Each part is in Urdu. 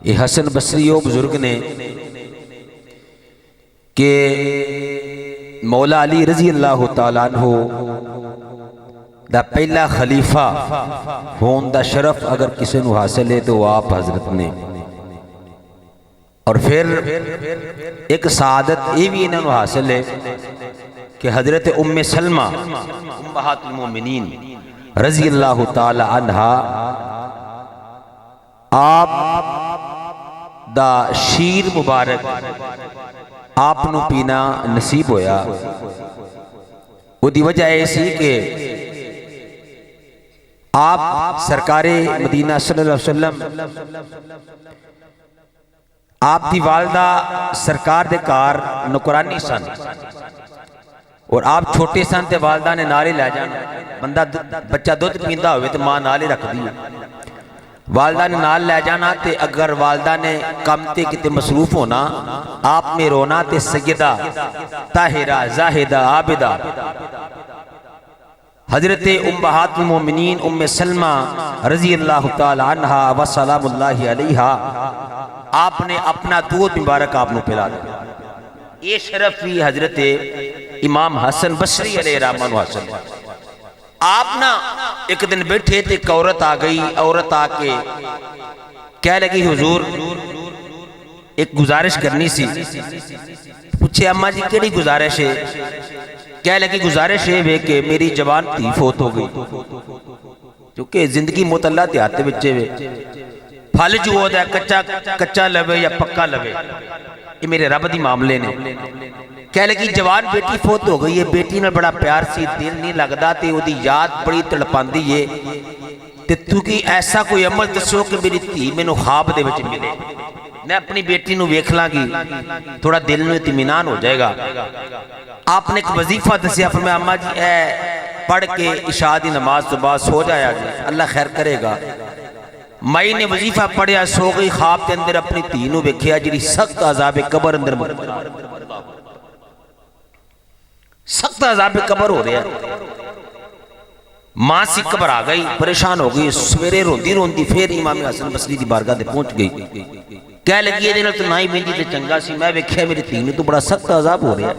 یہ حسن بصری وہ بزرگ نے کہ مولا علی رضی اللہ تعالیٰ عنہ دا پہلا خلیفہ ہون دا شرف اگر کسی نو حاصل ہے تو وہ آپ حضرت نے، اور پھر ایک سعادت یہ بھی انہوں نے حاصل ہے کہ حضرت ام سلمہ امہات المومنین رضی اللہ تعالی عنہا آپ دا شیر مبارک آپ نو پینا نصیب ہویا۔ وہ دی وجہ ایسی کہ آپ سرکار مدینہ صلی اللہ علیہ وسلم آپ دی والدہ سرکار دے کار نکرانی سن، اور آپ چھوٹے سن تے والدہ نے نالے لے جانا، بندہ بچہ دودھ پیندا ہوئے تو ماں نالے رکھ دی، والدہ نے نال لے جانا تے اگر والدہ نے کم تے کتے مصروف ہونا آپ میں رونا تے سیدہ طاہرہ زاہدہ عابدہ حضرت امہات المومنین ام سلمہ رضی اللہ تعالی عنہا و سلام اللہ علیہا آپ نے اپنا دودھ مبارک آپ نے پلا دیا۔ یہ شرف بھی حضرت امام حسن بصری علیہ الرحمن حاصل ہے۔ آپ نا ایک دن بیٹھے تھے، ایک عورت آ گئی، عورت آ کے کہہ لگی حضور ایک گزارش کرنی سی۔ پوچھے اماں جی کیڑی گزارش ہے؟ کہہ لگی گزارش ہے کہ میری جوان تھی فوت ہو گئی، کیونکہ زندگی مطلع دیاتے بچے وے پھل جو ہوتا ہے کچا لوے یا پکا لوے، یہ میرے رب دی معاملے نے۔ کہہ لگی جوان بیٹی فوت ہو گئی ہے، بیٹی نے بڑا پیار سی، دل نہیں لگدا تے وہ دی یاد بڑی تڑپاندی ہے، تے تو کی ایسا کوئی عمل دسو کہ میری تھی میں نو خواب دے وچ ملے، میں اپنی بیٹی نو ویکھ لاں گی، تھوڑا دل نو اطمینان ہو جائے گا۔ آپ نے ایک وظیفہ دسیا، فرمایا اماں جی اے پڑھ کے عشاء دی نماز تو بعد سو جایا جی، اللہ خیر کرے گا۔ مائی نے وظیفہ پڑھیا، سو گئی، خواب کے اندر اپنی تھی نو ویکھیا جڑی سخت عذاب قبر اندر سخت عذاب قبر ہو رہا ہے۔ ماں سی قبر آ گئی، پریشان ہو گئی، سویرے روندی روندی پھر امام حسن بصری دی بارگاہ تے پہنچ گئی، کہہ لگی یہ دن تو نہ ہی بیندی تے چنگا سی، میں ویکھیا میری تھی نو تو بڑا سخت عذاب ہو رہا ہے۔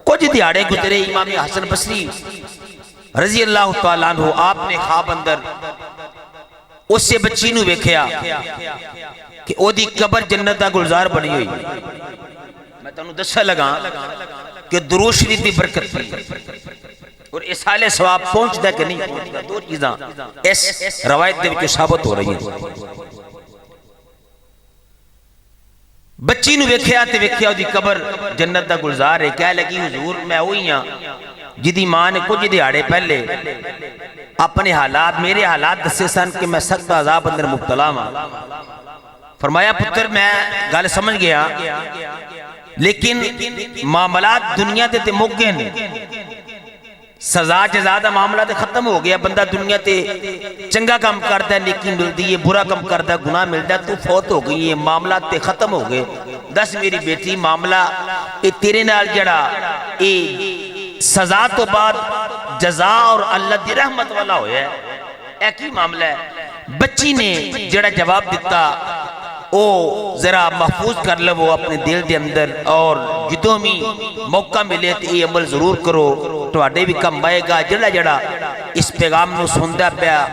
کچھ دیہاڑے گزرے، امام حسن بصری رضی اللہ تعالیٰ عنہ آپ نے خواب اندر اس سے بچی نو ویکھیا کہ او دی قبر جنت دا گلزار بنی ہوئی۔ میں تانوں دسا لگا کہ درود شریف دی برکت تھی اور اصالِ ثواب پہنچدا کہ نہیں پہنچدا، دو چیزاں اس روایت دے وچ ثابت ہو رہی ہیں۔ بچی نو ویکھیا تے ویکھیا دی قبر جنت دا گلزار ہے، کہہ لگی حضور میں وہی ہاں جدی ماں نے کچھ دیہاڑے پہلے اپنے حالات میرے حالات دسے سن کہ میں سخت عذاب اندر مبتلا ہاں۔ فرمایا پتر میں گل سمجھ گیا، لیکن معاملات دنیا تے مک گئے نے، سزا جزا دا معاملہ تے ختم ہو گیا، بندہ دنیا تے چنگا کام کرتا ہے نیکی ملتی ہے، برا کام کرتا ہے گناہ ملتا ہے، تو فوت ہو گئی ہے، معاملات تے ختم ہو گئے، دس میری بیٹی معاملہ اے تیرے نال جڑا اے سزا تو بعد جزا اور اللہ دی رحمت والا ہویا ہے، ایک ہی معاملہ ہے۔ بچی نے جڑا جواب دیتا او ذرا محفوظ کر لو وہ اپنے دل دے اندر، اور جدوں بھی موقع ملے تو یہ عمل ضرور کرو، تواڈے بھی کم آئے گا۔ جڑا جڑا اس پیغام نو سندا پیا،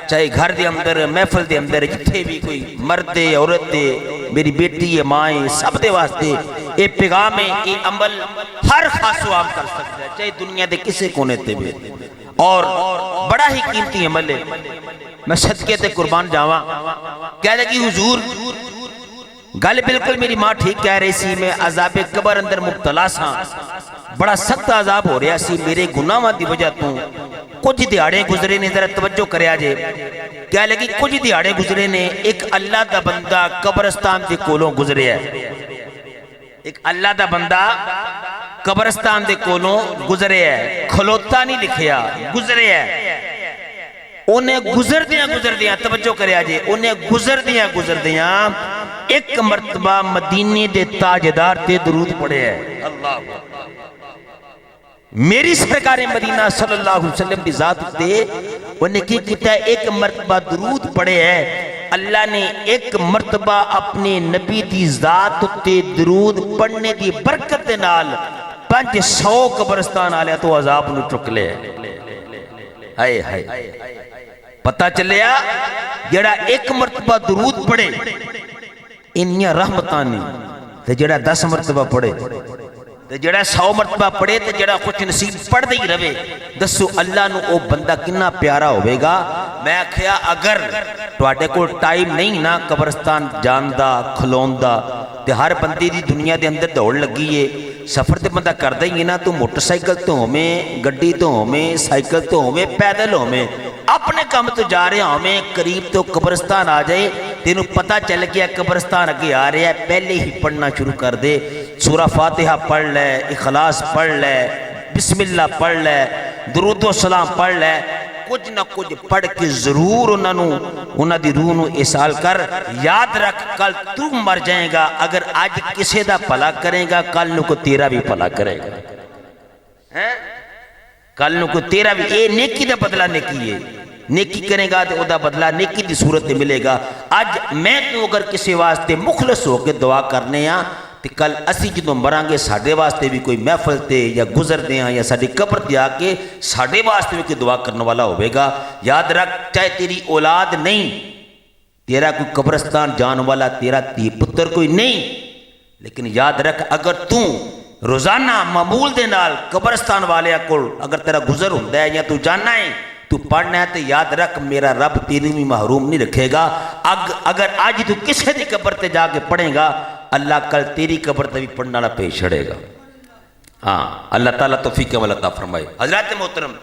چاہے گھر دے اندر محفل دے اندر جتھے بھی کوئی مرد دے عورت دے میری بیٹی ہے ماں ہے سب دے واسطے یہ پیغام ہے، یہ عمل ہر خاص و عام کر سکتا ہے، چاہے دنیا دے کسے کونے تے بھی، اور بڑا ہی قیمتی عمل ہے۔ میں صدقے تے قربان جاواں، کہہ لگی حضور گل بالکل میری ماں ٹھیک کہہ رہی سی، میں عذاب قبر اندر مبتلا سا، بڑا سخت عذاب ہو رہا سی میرے گناہاں دی وجہ تو، کچھ دیہاڑے گزرے نے، ذرا توجہ کریا جے، کہہ لگی کچھ دیہاڑے گزرے نے، ایک اللہ دا بندہ قبرستان دے کولوں گزریا ہے، ایک اللہ دا بندہ قبرستان دے کولوں گزریا ہے، کھلوتا نہیں لکھیا، گزریا ہے۔ انہیں گزر دیاں توجہ کریا جے، انہیں گزر دیاں ایک مرتبہ مدینے دے تاجدار تے درود پڑھے ہے۔ اللہ میری سرکار مدینہ صلی اللہ علیہ وسلم کی ذات تے انہیں کی کیتا ہے، ایک مرتبہ درود پڑھے ہے اللہ نے ایک مرتبہ اپنے نبی دی ذات تے درود پڑھنے دی برکت دے نال 500 قبرستان والے تو عذاب نو چک لے ہائے ہائے پتہ چلیا جڑا ایک مرتبہ درود پڑھے انیاں رحمتاں نے تے جڑا 10 مرتبہ پڑھے تے جڑا 100 مرتبہ پڑھے تے جڑا خوش نصیب پڑھ دے ہی رہے دسو اللہ نو او بندہ کنا پیارا ہوئے گا. میں آکھیا اگر تواڈے کول ٹائم نہیں نا قبرستان جان دا کھلون دا تے ہر بندے دی دنیا دے اندر دوڑ لگی ہے سفر تے بندہ کردا ہی ہے نا تو موٹر سائیکل تو ہوویں گڈی تو ہوویں سائیکل تو ہوویں پیدل ہوویں اپنے کام تو جا رہے ہوویں قریب تو قبرستان آ جائے تینوں پتہ چل گیا قبرستان اگے آ رہا ہے پہلے ہی پڑھنا شروع کر دے سورہ فاتحہ پڑھ لے اخلاص پڑھ لے بسم اللہ پڑھ لے درود و سلام پڑھ لے کچھ نہ کچھ پڑھ کے ضرور انہاں دی روح نو احسال کر یاد رکھ کل تو مر جائے گا اگر آج کسے دا بھلا کرے گا کل نو کو تیرا بھی بھلا کرے گا کل نو کو تیرا بھی اے نیکی دا بدلہ نیکی ہے نیکی کرے گا تو دا بدلہ نیکی دی صورت ملے گا. آج میں تو اگر کسی واسطے مخلص ہو کے دعا کرنے ہاں تو کل اسی جدوں مران گے ساڑھے واسطے بھی کوئی محفل تے یا گزر دے ہاں یا ساڑھی قبر تے آ کے ساڑھے واسطے بھی کوئی دعا کرنے والا ہوئے گا. یاد رکھ چاہے تیری اولاد نہیں تیرا کوئی قبرستان جان والا تیرا تی پتر کوئی نہیں لیکن یاد رکھ اگر تو روزانہ معمول دے نال قبرستان والے کول اگر تیرا گزر ہوتا ہے یا تو جاننا ہے تو پڑھنا ہے تو یاد رکھ میرا رب تیری بھی محروم نہیں رکھے گا. اگر آج تو کسے دی قبر تے جا کے پڑھے گا اللہ کل تیری قبر تے بھی پڑھنا پیش چھڑے گا. ہاں اللہ تعالیٰ توفیق عمل عطا فرمائے. حضرات محترم